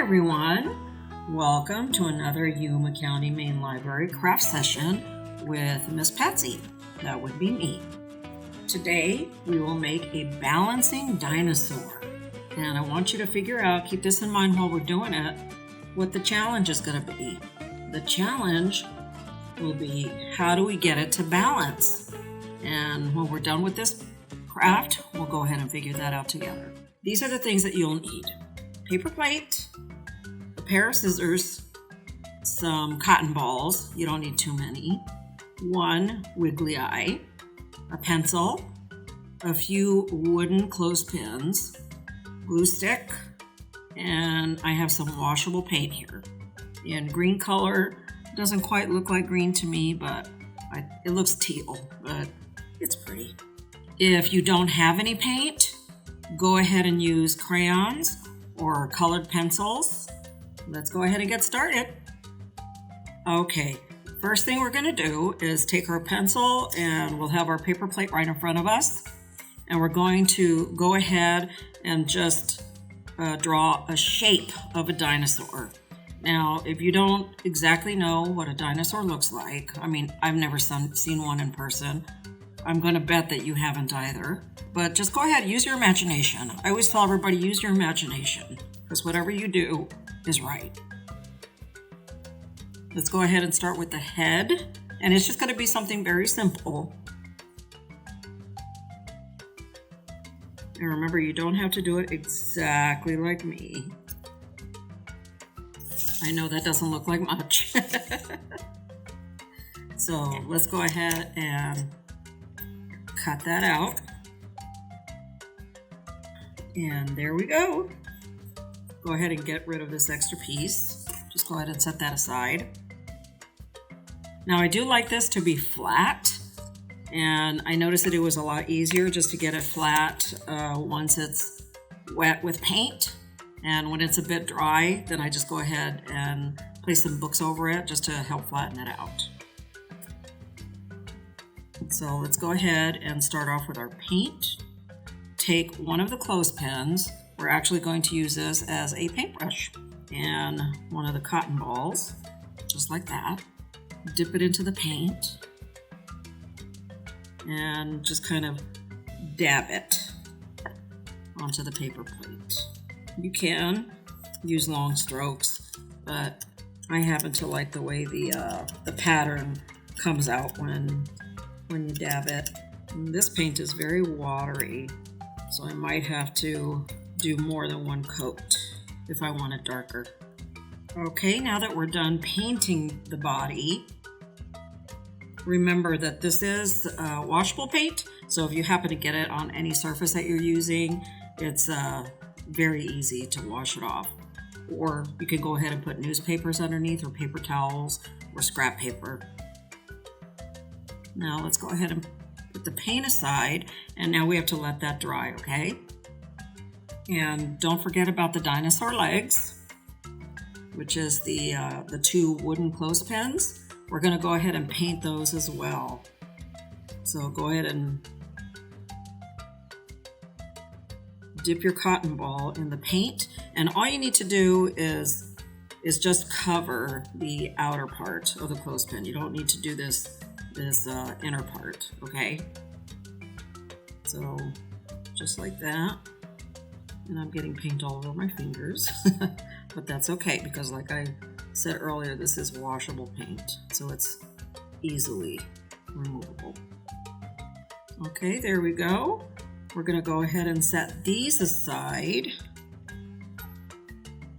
everyone. Welcome to another Yuma County Main Library craft session with Miss Patsy. That would be me. Today we will make a balancing dinosaur. And I want you to figure out, keep this in mind while we're doing it, what the challenge is going to be. The challenge will be, how do we get it to balance? And when we're done with this craft, we'll go ahead and figure that out together. These are the things that you'll need. Paper plate, a pair of scissors, some cotton balls, you don't need too many, one wiggly eye, a pencil, a few wooden clothespins, glue stick, and I have some washable paint here in green color. Doesn't quite look like green to me, but it looks teal, but it's pretty. If you don't have any paint, go ahead and use crayons or colored pencils. Let's go ahead and get started. Okay, first thing we're going to do is take our pencil, and we'll have our paper plate right in front of us, and we're going to go ahead and just draw a shape of a dinosaur. Now, if you don't exactly know what a dinosaur looks like, I mean, I've never seen one in person. I'm going to bet that you haven't either. But just go ahead, use your imagination. I always tell everybody, use your imagination, because whatever you do is right. Let's go ahead and start with the head. And it's just going to be something very simple. And remember, you don't have to do it exactly like me. I know that doesn't look like much. So let's go ahead and cut that out. And there we go. Go ahead and get rid of this extra piece. Just go ahead and set that aside. Now I do like this to be flat, and I noticed that it was a lot easier just to get it flat once it's wet with paint. And when it's a bit dry, then I just go ahead and place some books over it just to help flatten it out. So let's go ahead and start off with our paint. Take one of the clothespins. We're actually going to use this as a paintbrush. And one of the cotton balls, just like that. Dip it into the paint. And just kind of dab it onto the paper plate. You can use long strokes, but I happen to like the way the pattern comes out when you dab it. And this paint is very watery, so I might have to do more than one coat if I want it darker. Okay, now that we're done painting the body, remember that this is washable paint, so if you happen to get it on any surface that you're using, it's very easy to wash it off. Or you could go ahead and put newspapers underneath, or paper towels, or scrap paper. Now let's go ahead and put the paint aside, and now we have to let that dry, okay? And don't forget about the dinosaur legs, which is the two wooden clothespins. We're going to go ahead and paint those as well. So go ahead and dip your cotton ball in the paint, and all you need to do is just cover the outer part of the clothespin. You don't need to do this inner part, okay? So just like that. And I'm getting paint all over my fingers, but that's okay, because like I said earlier, this is washable paint, so it's easily removable. Okay, there we go. We're going to go ahead and set these aside.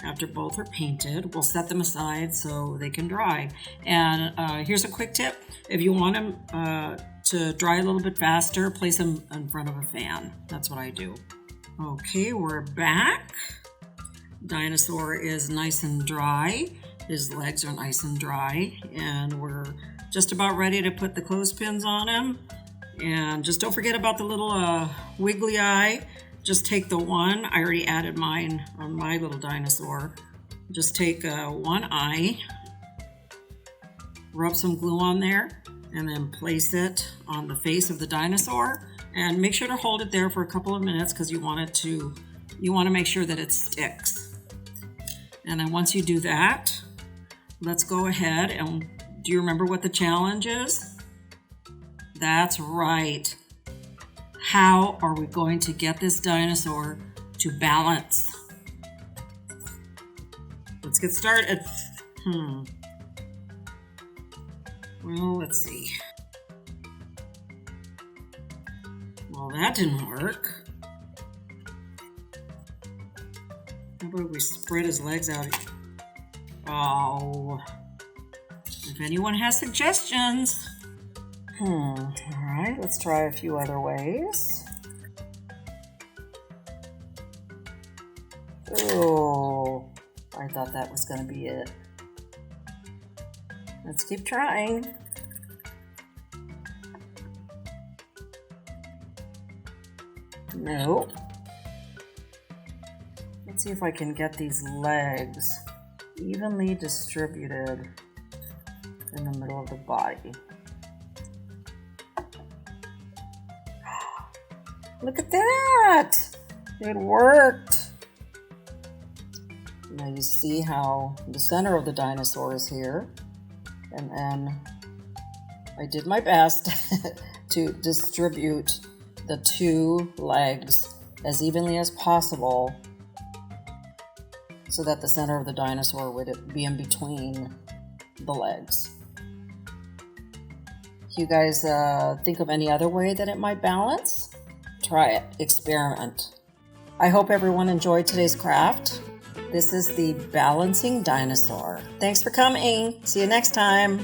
After both are painted, we'll set them aside so they can dry. And here's a quick tip. If you want them to dry a little bit faster, place them in front of a fan. That's what I do. Okay, we're back. Dinosaur is nice and dry. His legs are nice and dry. And we're just about ready to put the clothespins on him. And just don't forget about the little wiggly eye. Just take the one. I already added mine on my little dinosaur. Just take one eye, rub some glue on there, and then place it on the face of the dinosaur. And make sure to hold it there for a couple of minutes, because you want to make sure that it sticks. And then once you do that, let's go ahead and do you remember what the challenge is? That's right. How are we going to get this dinosaur to balance? Let's get started. Well, let's see. Well, that didn't work. How about we spread his legs out? Oh. If anyone has suggestions. All right, let's try a few other ways. Oh, I thought that was going to be it. Let's keep trying. Nope. Let's see if I can get these legs evenly distributed in the middle of the body. Look at that! It worked! Now you see how the center of the dinosaur is here. And then I did my best to distribute the two legs as evenly as possible so that the center of the dinosaur would be in between the legs. You guys think of any other way that it might balance? Try it, experiment. I hope everyone enjoyed today's craft. This is the balancing dinosaur. Thanks for coming. See you next time.